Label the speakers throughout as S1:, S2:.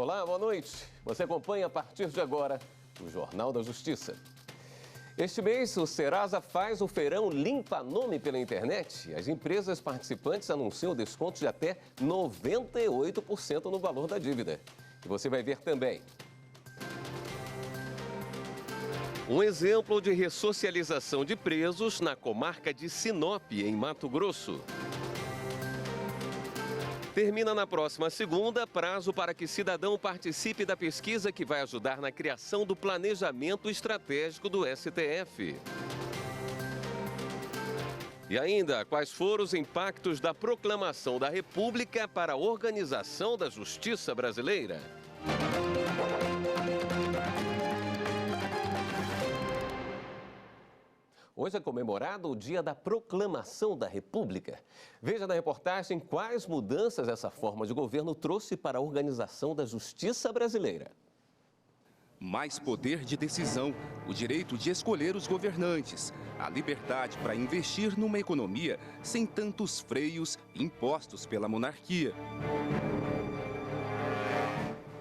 S1: Olá, boa noite. Você acompanha a partir de agora o Jornal da Justiça. Este mês, o Serasa faz o feirão Limpa Nome pela internet. As empresas participantes anunciam descontos de até 98% no valor da dívida. E você vai ver também um exemplo de ressocialização de presos na comarca de Sinop, em Mato Grosso. Termina na próxima segunda prazo para que cidadão participe da pesquisa que vai ajudar na criação do planejamento estratégico do STF. E ainda, quais foram os impactos da proclamação da República para a organização da justiça brasileira? Hoje é comemorado o Dia da Proclamação da República. Veja na reportagem quais mudanças essa forma de governo trouxe para a organização da justiça brasileira.
S2: Mais poder de decisão, o direito de escolher os governantes, a liberdade para investir numa economia sem tantos freios impostos pela monarquia.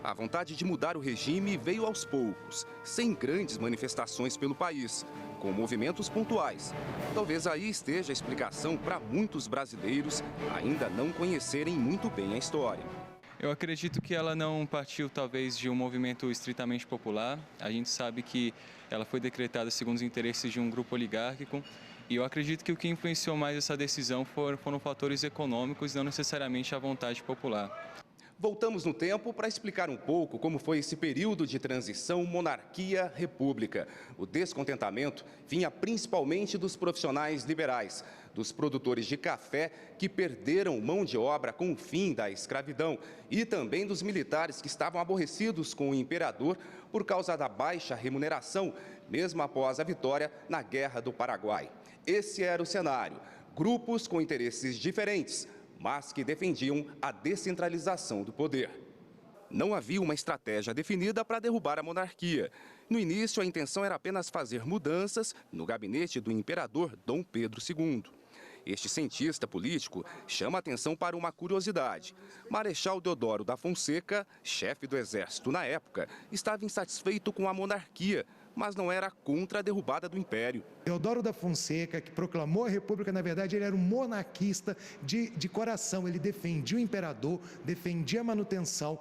S2: A vontade de mudar o regime veio aos poucos, sem grandes manifestações pelo país, com movimentos pontuais. Talvez aí esteja a explicação para muitos brasileiros ainda não conhecerem muito bem a história.
S3: Eu acredito que ela não partiu, talvez, de um movimento estritamente popular. A gente sabe que ela foi decretada segundo os interesses de um grupo oligárquico. E eu acredito que o que influenciou mais essa decisão foram fatores econômicos, não necessariamente a vontade popular.
S2: Voltamos no tempo para explicar um pouco como foi esse período de transição monarquia-república. O descontentamento vinha principalmente dos profissionais liberais, dos produtores de café que perderam mão de obra com o fim da escravidão e também dos militares que estavam aborrecidos com o imperador por causa da baixa remuneração, mesmo após a vitória na Guerra do Paraguai. Esse era o cenário. Grupos com interesses diferentes, mas que defendiam a descentralização do poder. Não havia uma estratégia definida para derrubar a monarquia. No início, a intenção era apenas fazer mudanças no gabinete do imperador Dom Pedro II. Este cientista político chama a atenção para uma curiosidade. Marechal Deodoro da Fonseca, chefe do exército na época, estava insatisfeito com a monarquia, mas não era contra a derrubada do império.
S4: Deodoro da Fonseca, que proclamou a República, na verdade, ele era um monarquista de coração. Ele defendia o imperador, defendia a manutenção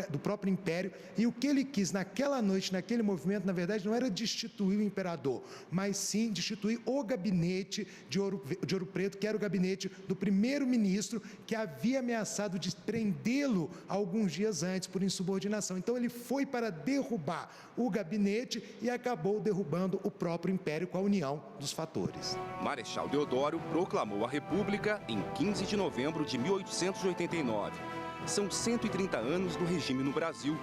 S4: do próprio império. E o que ele quis naquela noite, naquele movimento, na verdade, não era destituir o imperador, mas sim destituir o gabinete de Ouro Preto, que era o gabinete do primeiro-ministro, que havia ameaçado de prendê-lo alguns dias antes por insubordinação. Então, ele foi para derrubar o gabinete e acabou derrubando o próprio império com a união dos fatores.
S2: Marechal Deodoro proclamou a República em 15 de novembro de 1889. São 130 anos do regime no Brasil.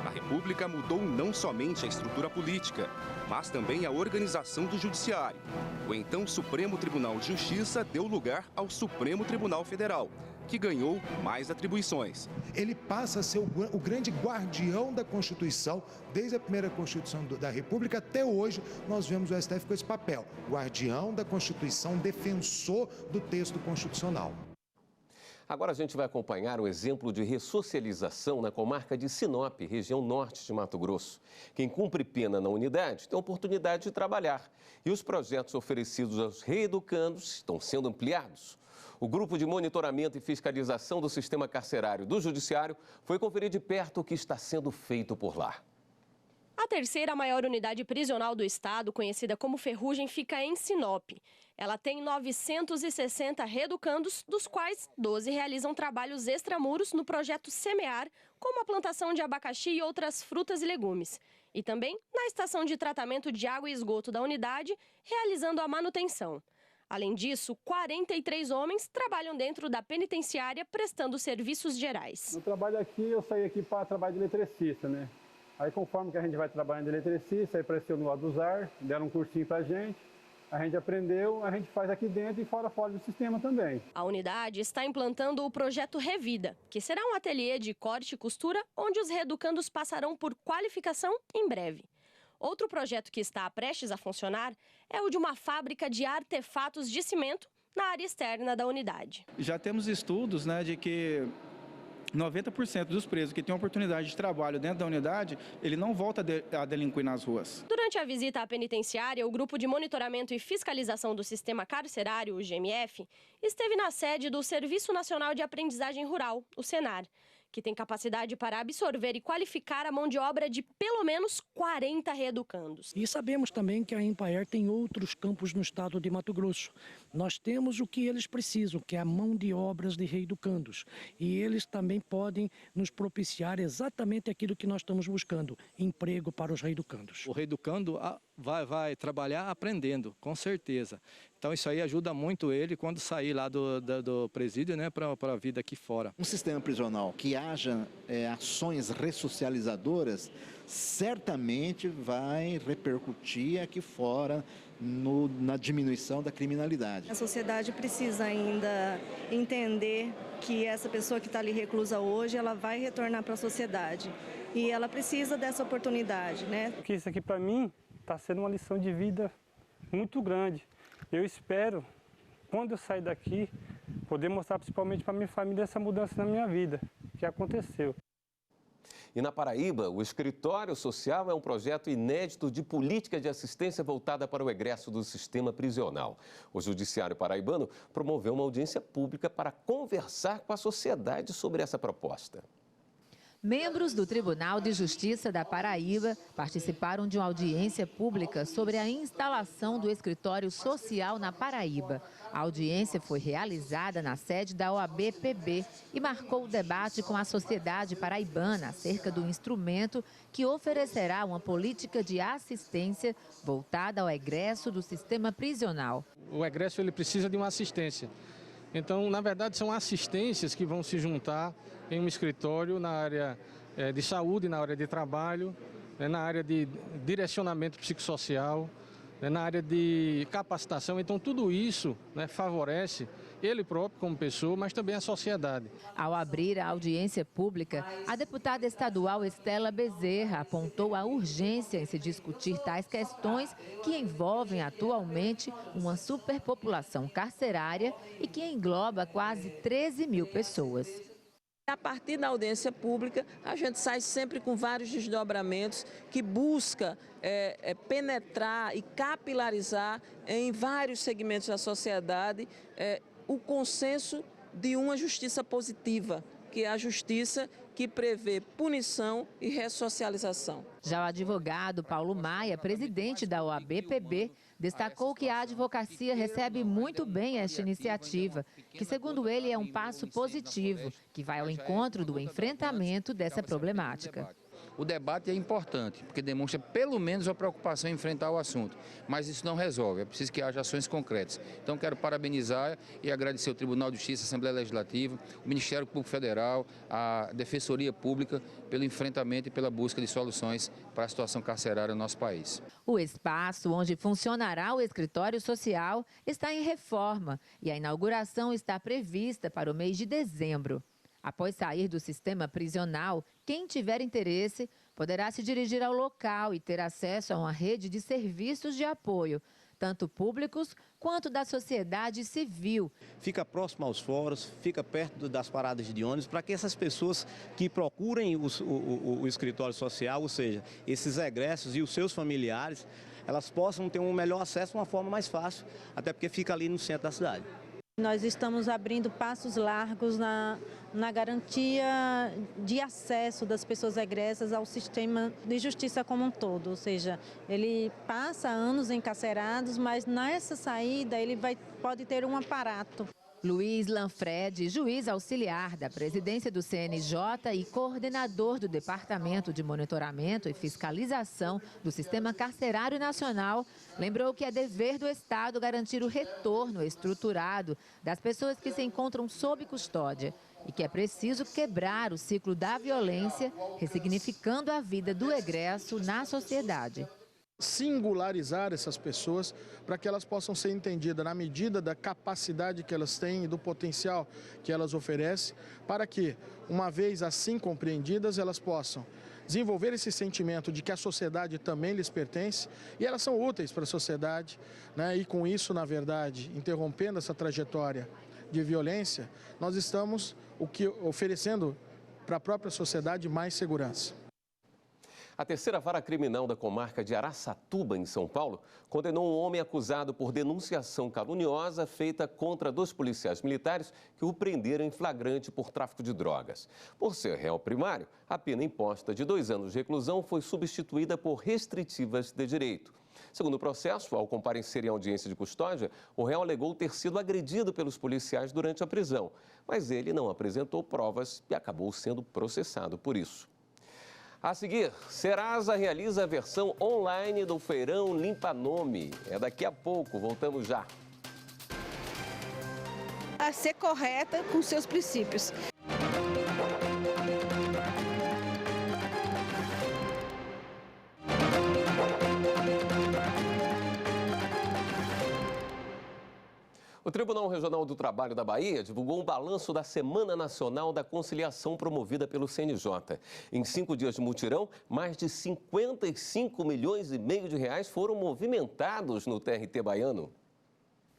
S2: A República mudou não somente a estrutura política, mas também a organização do Judiciário. O então Supremo Tribunal de Justiça deu lugar ao Supremo Tribunal Federal, que ganhou mais atribuições.
S4: Ele passa a ser o grande guardião da Constituição, desde a primeira Constituição da República até hoje. Nós vemos o STF com esse papel, guardião da Constituição, defensor do texto constitucional.
S1: Agora a gente vai acompanhar o exemplo de ressocialização na comarca de Sinop, região norte de Mato Grosso. Quem cumpre pena na unidade tem oportunidade de trabalhar. E os projetos oferecidos aos reeducandos estão sendo ampliados. O Grupo de Monitoramento e Fiscalização do Sistema Carcerário do Judiciário foi conferir de perto o que está sendo feito por lá.
S5: A terceira maior unidade prisional do estado, conhecida como Ferrugem, fica em Sinop. Ela tem 960 reeducandos, dos quais 12 realizam trabalhos extramuros no projeto Semear, como a plantação de abacaxi e outras frutas e legumes. E também na estação de tratamento de água e esgoto da unidade, realizando a manutenção. Além disso, 43 homens trabalham dentro da penitenciária prestando serviços gerais.
S6: No trabalho aqui, eu saí aqui para trabalho de eletricista, né? Aí conforme que a gente vai trabalhando de eletricista, aí apareceu no Adusar, deram um cursinho pra gente aprendeu, a gente faz aqui dentro e fora do sistema também.
S5: A unidade está implantando o projeto Revida, que será um ateliê de corte e costura, onde os reeducandos passarão por qualificação em breve. Outro projeto que está prestes a funcionar é o de uma fábrica de artefatos de cimento na área externa da unidade.
S7: Já temos estudos, de que 90% dos presos que têm oportunidade de trabalho dentro da unidade, ele não volta a delinquir nas ruas.
S5: Durante a visita à penitenciária, o Grupo de Monitoramento e Fiscalização do Sistema Carcerário, o GMF, esteve na sede do Serviço Nacional de Aprendizagem Rural, o Senar, que tem capacidade para absorver e qualificar a mão de obra de pelo menos 40 reeducandos.
S8: E sabemos também que a Empaer tem outros campos no estado de Mato Grosso. Nós temos o que eles precisam, que é a mão de obras de reeducandos. E eles também podem nos propiciar exatamente aquilo que nós estamos buscando, emprego para os reeducandos.
S9: O reeducando vai trabalhar aprendendo, com certeza. Então isso aí ajuda muito ele quando sair lá do presídio, né, para a vida aqui fora.
S10: Um sistema prisional que haja ações ressocializadoras, certamente vai repercutir aqui fora na diminuição da criminalidade.
S11: A sociedade precisa ainda entender que essa pessoa que está ali reclusa hoje, ela vai retornar para a sociedade. E ela precisa dessa oportunidade, né?
S6: Porque isso aqui para mim está sendo uma lição de vida muito grande. Eu espero, quando eu sair daqui, poder mostrar principalmente para minha família essa mudança na minha vida, que aconteceu.
S1: E na Paraíba, o Escritório Social é um projeto inédito de política de assistência voltada para o egresso do sistema prisional. O Judiciário Paraibano promoveu uma audiência pública para conversar com a sociedade sobre essa proposta.
S12: Membros do Tribunal de Justiça da Paraíba participaram de uma audiência pública sobre a instalação do Escritório Social na Paraíba. A audiência foi realizada na sede da OAB-PB e marcou o debate com a sociedade paraibana acerca do instrumento que oferecerá uma política de assistência voltada ao egresso do sistema prisional.
S13: O egresso ele precisa de uma assistência. Então, na verdade, são assistências que vão se juntar em um escritório na área de saúde, na área de trabalho, na área de direcionamento psicossocial, na área de capacitação. Então, tudo isso favorece ele próprio como pessoa, mas também a sociedade.
S12: Ao abrir a audiência pública, a deputada estadual Estela Bezerra apontou a urgência em se discutir tais questões que envolvem atualmente uma superpopulação carcerária e que engloba quase 13 mil pessoas.
S14: A partir da audiência pública, a gente sai sempre com vários desdobramentos que busca penetrar e capilarizar em vários segmentos da sociedade o consenso de uma justiça positiva, que é a justiça que prevê punição e ressocialização.
S12: Já o advogado Paulo Maia, presidente da OAB-PB, destacou que a advocacia recebe muito bem esta iniciativa, que, segundo ele, é um passo positivo, que vai ao encontro do enfrentamento dessa problemática.
S15: O debate é importante, porque demonstra pelo menos a preocupação em enfrentar o assunto. Mas isso não resolve, é preciso que haja ações concretas. Então quero parabenizar e agradecer ao Tribunal de Justiça, a Assembleia Legislativa, o Ministério Público Federal, a Defensoria Pública, pelo enfrentamento e pela busca de soluções para a situação carcerária no nosso país.
S12: O espaço onde funcionará o escritório social está em reforma e a inauguração está prevista para o mês de dezembro. Após sair do sistema prisional, quem tiver interesse poderá se dirigir ao local e ter acesso a uma rede de serviços de apoio, tanto públicos quanto da sociedade civil.
S16: Fica próximo aos fóruns, fica perto das paradas de ônibus, para que essas pessoas que procurem o escritório social, ou seja, esses egressos e os seus familiares, elas possam ter um melhor acesso de uma forma mais fácil, até porque fica ali no centro da cidade.
S11: Nós estamos abrindo passos largos na garantia de acesso das pessoas egressas ao sistema de justiça como um todo. Ou seja, ele passa anos encarcerados, mas nessa saída ele pode ter um aparato.
S12: Luiz Lanfred, juiz auxiliar da presidência do CNJ e coordenador do Departamento de Monitoramento e Fiscalização do Sistema Carcerário Nacional, lembrou que é dever do Estado garantir o retorno estruturado das pessoas que se encontram sob custódia e que é preciso quebrar o ciclo da violência, ressignificando a vida do egresso na sociedade.
S17: Singularizar essas pessoas para que elas possam ser entendidas na medida da capacidade que elas têm e do potencial que elas oferecem, para que, uma vez assim compreendidas, elas possam desenvolver esse sentimento de que a sociedade também lhes pertence e elas são úteis para a sociedade, né? E com isso, na verdade, interrompendo essa trajetória de violência, nós estamos oferecendo para a própria sociedade mais segurança.
S1: A terceira vara criminal da comarca de Araçatuba, em São Paulo, condenou um homem acusado por denunciação caluniosa feita contra 2 policiais militares que o prenderam em flagrante por tráfico de drogas. Por ser réu primário, a pena imposta de 2 anos de reclusão foi substituída por restritivas de direito. Segundo o processo, ao comparecer em audiência de custódia, o réu alegou ter sido agredido pelos policiais durante a prisão, mas ele não apresentou provas e acabou sendo processado por isso. A seguir, Serasa realiza a versão online do Feirão Limpa Nome. É daqui a pouco, voltamos já.
S18: A ser correta com seus princípios.
S1: O Tribunal Regional do Trabalho da Bahia divulgou um balanço da Semana Nacional da Conciliação promovida pelo CNJ. Em 5 dias de mutirão, mais de 55 milhões e meio de reais foram movimentados no TRT baiano.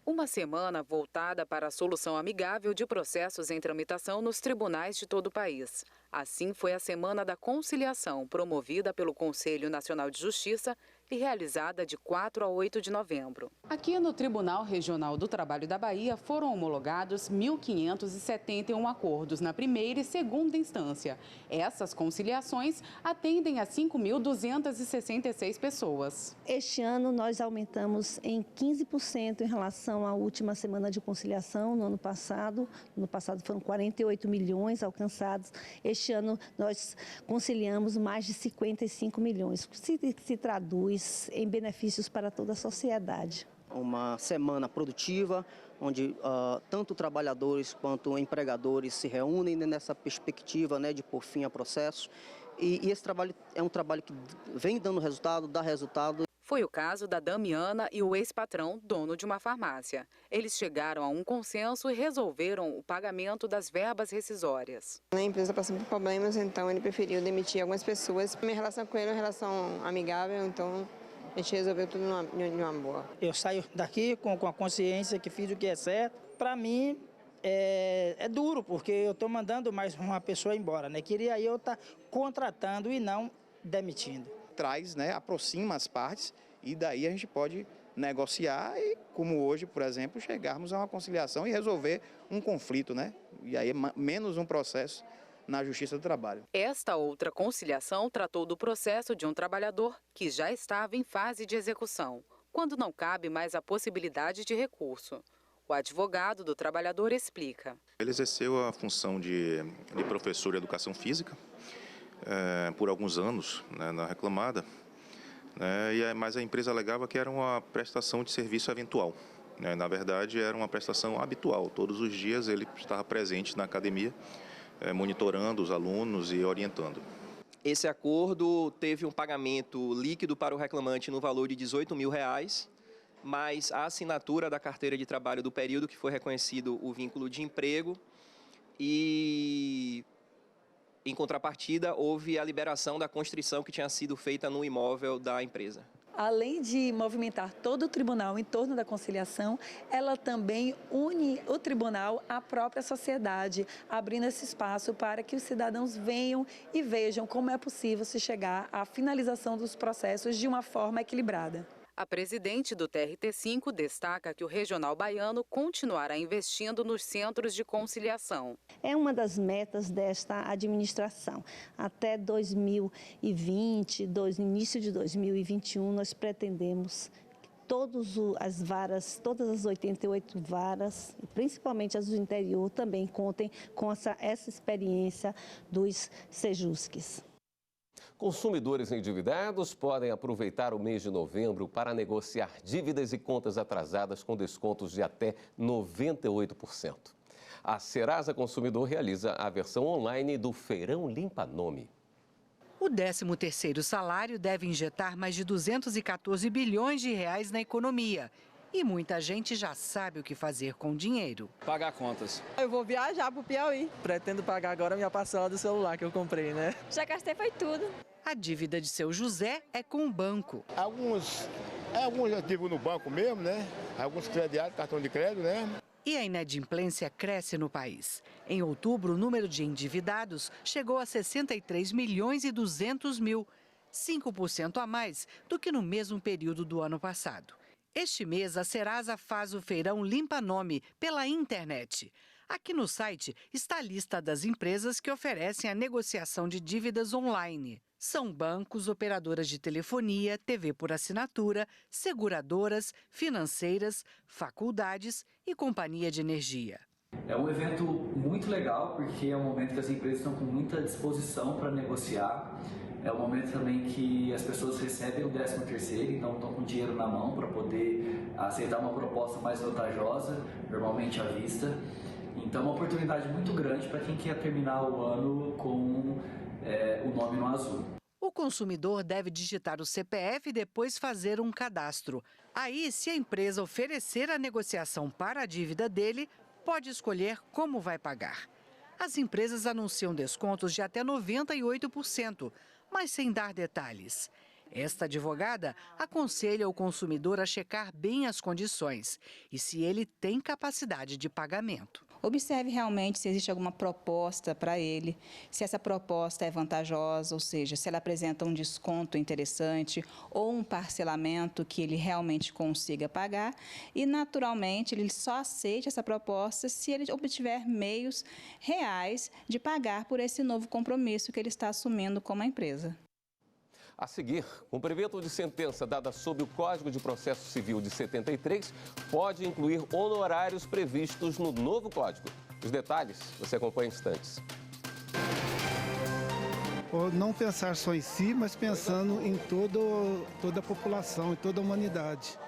S19: Uma semana voltada para a solução amigável de processos em tramitação nos tribunais de todo o país. Assim foi a Semana da Conciliação, promovida pelo Conselho Nacional de Justiça e realizada de 4 a 8 de novembro. Aqui no Tribunal Regional do Trabalho da Bahia foram homologados 1.571 acordos na primeira e segunda instância. Essas conciliações atendem a 5.266 pessoas.
S18: Este ano nós aumentamos em 15% em relação à última semana de conciliação no ano passado. No ano passado foram 48 milhões alcançados. Este ano nós conciliamos mais de 55 milhões, que se traduz em benefícios para toda a sociedade.
S20: Uma semana produtiva, onde tanto trabalhadores quanto empregadores se reúnem nessa perspectiva, né, de pôr fim a processos. E esse trabalho é um trabalho que vem dando resultado, dá resultado.
S19: Foi o caso da Damiana e o ex-patrão, dono de uma farmácia. Eles chegaram a um consenso e resolveram o pagamento das verbas rescisórias.
S21: A empresa passou por problemas, então ele preferiu demitir algumas pessoas. Minha relação com ele é uma relação amigável, então a gente resolveu tudo numa boa.
S22: Eu saio daqui com a consciência que fiz o que é certo. Para mim é duro, porque eu estou mandando mais uma pessoa embora, né? Queria eu estar contratando e não demitindo.
S23: Traz, né, aproxima as partes e daí a gente pode negociar e, como hoje, por exemplo, chegarmos a uma conciliação e resolver um conflito, né? E aí menos um processo na Justiça do Trabalho.
S19: Esta outra conciliação tratou do processo de um trabalhador que já estava em fase de execução, quando não cabe mais a possibilidade de recurso. O advogado do trabalhador explica.
S24: Ele exerceu a função de professor de educação física por alguns anos, né, na reclamada, né, mas a empresa alegava que era uma prestação de serviço eventual. Né, na verdade, era uma prestação habitual. Todos os dias ele estava presente na academia, monitorando os alunos e orientando.
S25: Esse acordo teve um pagamento líquido para o reclamante no valor de R$18 mil, mais a assinatura da carteira de trabalho do período que foi reconhecido o vínculo de emprego e, em contrapartida, houve a liberação da constrição que tinha sido feita no imóvel da empresa.
S26: Além de movimentar todo o tribunal em torno da conciliação, ela também une o tribunal à própria sociedade, abrindo esse espaço para que os cidadãos venham e vejam como é possível se chegar à finalização dos processos de uma forma equilibrada.
S19: A presidente do TRT5 destaca que o Regional Baiano continuará investindo nos centros de conciliação.
S18: É uma das metas desta administração. Até 2020, início de 2021, nós pretendemos que todas as 88 varas, principalmente as do interior, também contem com essa experiência dos Sejusques.
S1: Consumidores endividados podem aproveitar o mês de novembro para negociar dívidas e contas atrasadas com descontos de até 98%. A Serasa Consumidor realiza a versão online do Feirão Limpa Nome.
S27: O 13º salário deve injetar mais de 214 bilhões de reais na economia. E muita gente já sabe o que fazer com o dinheiro.
S28: Pagar contas.
S29: Eu vou viajar para o Piauí.
S28: Pretendo pagar agora a minha parcela do celular que eu comprei, né?
S29: Já gastei foi tudo.
S27: A dívida de seu José é com o banco.
S30: Alguns já tive no banco mesmo, né? Alguns crediários, cartão de crédito, né?
S27: E a inadimplência cresce no país. Em outubro, o número de endividados chegou a 63 milhões e 200 mil, 5% a mais do que no mesmo período do ano passado. Este mês, a Serasa faz o feirão Limpa Nome pela internet. Aqui no site está a lista das empresas que oferecem a negociação de dívidas online. São bancos, operadoras de telefonia, TV por assinatura, seguradoras, financeiras, faculdades e companhia de energia.
S2: É um evento muito legal porque é um momento que as empresas estão com muita disposição para negociar. É um momento também que as pessoas recebem o 13º, então estão com dinheiro na mão para poder aceitar uma proposta mais vantajosa, normalmente à vista. Então é uma oportunidade muito grande para quem quer terminar o ano com o nome no azul.
S27: O consumidor deve digitar o CPF e depois fazer um cadastro. Aí, se a empresa oferecer a negociação para a dívida dele, pode escolher como vai pagar. As empresas anunciam descontos de até 98%, mas sem dar detalhes. Esta advogada aconselha o consumidor a checar bem as condições e se ele tem capacidade de pagamento.
S3: Observe realmente se existe alguma proposta para ele, se essa proposta é vantajosa, ou seja, se ela apresenta um desconto interessante ou um parcelamento que ele realmente consiga pagar. E, naturalmente, ele só aceite essa proposta se ele obtiver meios reais de pagar por esse novo compromisso que ele está assumindo como empresa.
S1: A seguir, cumprimento de sentença dada sob o Código de Processo Civil de 73 pode incluir honorários previstos no novo Código. Os detalhes você acompanha em instantes.
S4: Não pensar só em si, mas pensando em toda a população, em toda a humanidade.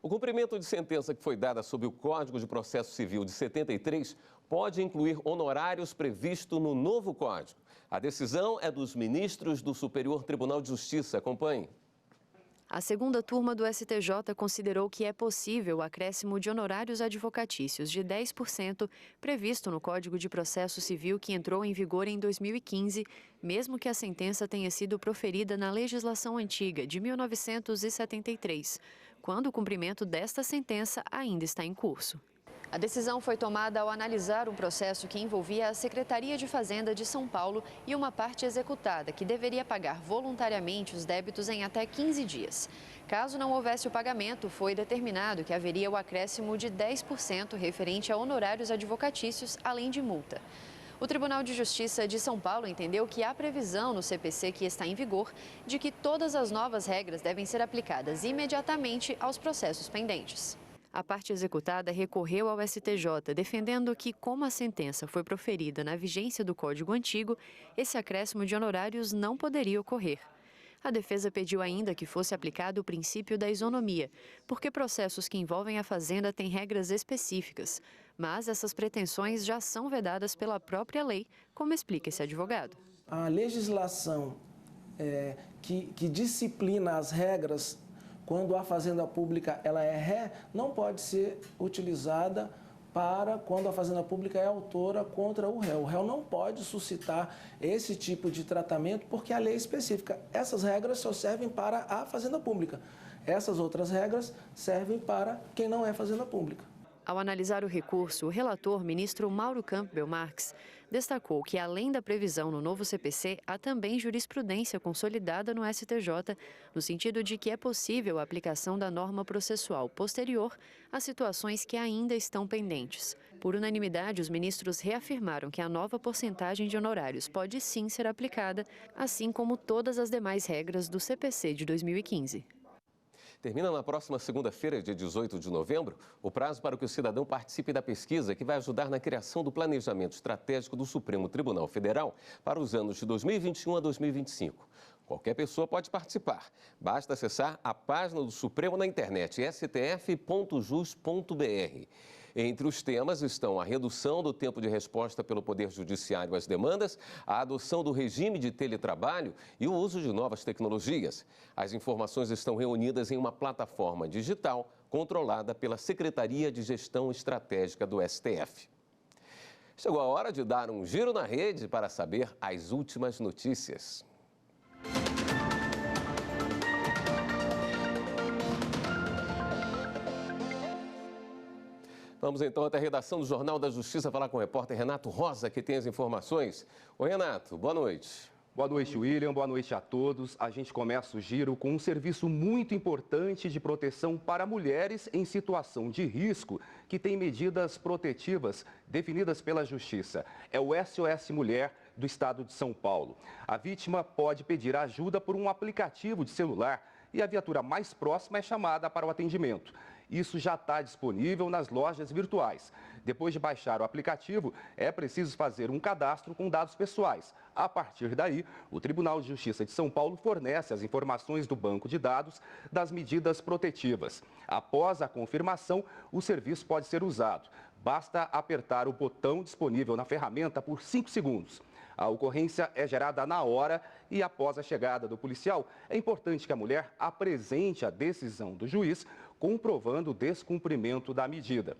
S1: O cumprimento de sentença que foi dada sob o Código de Processo Civil de 73 pode incluir honorários previstos no novo Código. A decisão é dos ministros do Superior Tribunal de Justiça. Acompanhe.
S5: A segunda turma do STJ considerou que é possível o acréscimo de honorários advocatícios de 10% previsto no Código de Processo Civil que entrou em vigor em 2015, mesmo que a sentença tenha sido proferida na legislação antiga de 1973, quando o cumprimento desta sentença ainda está em curso. A decisão foi tomada ao analisar um processo que envolvia a Secretaria de Fazenda de São Paulo e uma parte executada, que deveria pagar voluntariamente os débitos em até 15 dias. Caso não houvesse o pagamento, foi determinado que haveria o acréscimo de 10% referente a honorários advocatícios, além de multa. O Tribunal de Justiça de São Paulo entendeu que há previsão no CPC que está em vigor de que todas as novas regras devem ser aplicadas imediatamente aos processos pendentes. A parte executada recorreu ao STJ, defendendo que, como a sentença foi proferida na vigência do Código Antigo, esse acréscimo de honorários não poderia ocorrer. A defesa pediu ainda que fosse aplicado o princípio da isonomia, porque processos que envolvem a Fazenda têm regras específicas. Mas essas pretensões já são vedadas pela própria lei, como explica esse advogado.
S6: A legislação que disciplina as regras quando a fazenda pública ela é ré, não pode ser utilizada para quando a fazenda pública é autora contra o réu. O réu não pode suscitar esse tipo de tratamento porque a lei é específica. Essas regras só servem para a fazenda pública. Essas outras regras servem para quem não é fazenda pública.
S5: Ao analisar o recurso, o relator, ministro Mauro Campbell Marques, destacou que, além da previsão no novo CPC, há também jurisprudência consolidada no STJ, no sentido de que é possível a aplicação da norma processual posterior a situações que ainda estão pendentes. Por unanimidade, os ministros reafirmaram que a nova porcentagem de honorários pode sim ser aplicada, assim como todas as demais regras do CPC de 2015.
S1: Termina na próxima segunda-feira, dia 18 de novembro, o prazo para que o cidadão participe da pesquisa que vai ajudar na criação do planejamento estratégico do Supremo Tribunal Federal para os anos de 2021 a 2025. Qualquer pessoa pode participar. Basta acessar a página do Supremo na internet, stf.jus.br. Entre os temas estão a redução do tempo de resposta pelo Poder Judiciário às demandas, a adoção do regime de teletrabalho e o uso de novas tecnologias. As informações estão reunidas em uma plataforma digital controlada pela Secretaria de Gestão Estratégica do STF. chegou a hora de dar um giro na rede para saber as últimas notícias. Vamos então até a redação do Jornal da Justiça falar com o repórter Renato Rosa, que tem as informações. Oi, Renato, boa noite.
S7: Boa noite, William. Boa noite a todos. A gente começa o giro com um serviço muito importante de proteção para mulheres em situação de risco, que tem medidas protetivas definidas pela Justiça. É o SOS Mulher do Estado de São Paulo. A vítima pode pedir ajuda por um aplicativo de celular e a viatura mais próxima é chamada para o atendimento. Isso já está disponível nas lojas virtuais. Depois de baixar o aplicativo, é preciso fazer um cadastro com dados pessoais. A partir daí, o Tribunal de Justiça de São Paulo fornece as informações do banco de dados das medidas protetivas. Após a confirmação, o serviço pode ser usado. Basta apertar o botão disponível na ferramenta por 5 segundos. A ocorrência é gerada na hora e, após a chegada do policial, é importante que a mulher apresente a decisão do juiz, comprovando o descumprimento da medida.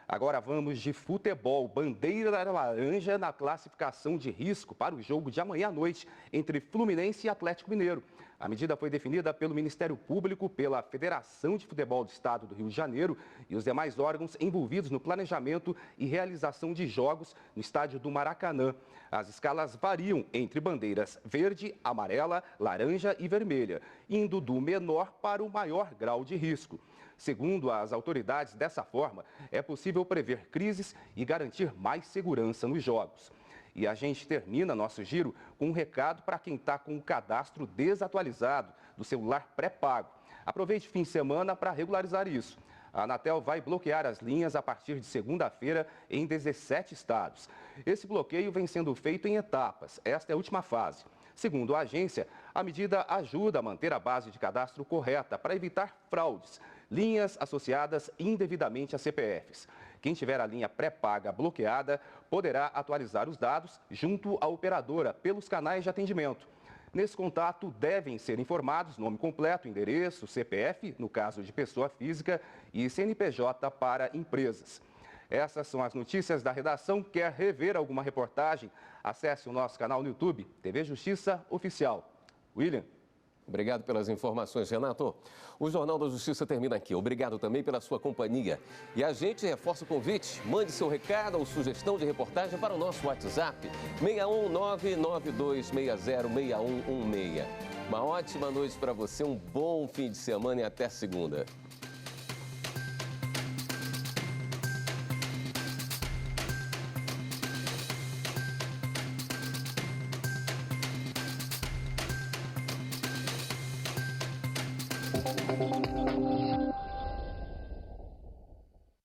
S7: Agora vamos de futebol. Bandeira laranja na classificação de risco para o jogo de amanhã à noite entre Fluminense e Atlético Mineiro. A medida foi definida pelo Ministério Público, pela Federação de Futebol do Estado do Rio de Janeiro e os demais órgãos envolvidos no planejamento e realização de jogos no estádio do Maracanã. As escalas variam entre bandeiras verde, amarela, laranja e vermelha, indo do menor para o maior grau de risco. Segundo as autoridades, dessa forma, é possível prever crises e garantir mais segurança nos jogos. E a gente termina nosso giro com um recado para quem está com o cadastro desatualizado do celular pré-pago. Aproveite o fim de semana para regularizar isso. A Anatel vai bloquear as linhas a partir de segunda-feira em 17 estados. Esse bloqueio vem sendo feito em etapas. Esta é a última fase. Segundo a agência, a medida ajuda a manter a base de cadastro correta para evitar fraudes, linhas associadas indevidamente a CPFs. Quem tiver a linha pré-paga bloqueada poderá atualizar os dados junto à operadora pelos canais de atendimento. Nesse contato devem ser informados nome completo, endereço, CPF, no caso de pessoa física, e CNPJ para empresas. Essas são as notícias da redação. Quer rever alguma reportagem? Acesse o nosso canal no YouTube, TV Justiça Oficial. William.
S1: Obrigado pelas informações, Renato. O Jornal da Justiça termina aqui. Obrigado também pela sua companhia. E a gente reforça o convite. Mande seu recado ou sugestão de reportagem para o nosso WhatsApp, 61992606116. Uma ótima noite para você, um bom fim de semana e até segunda.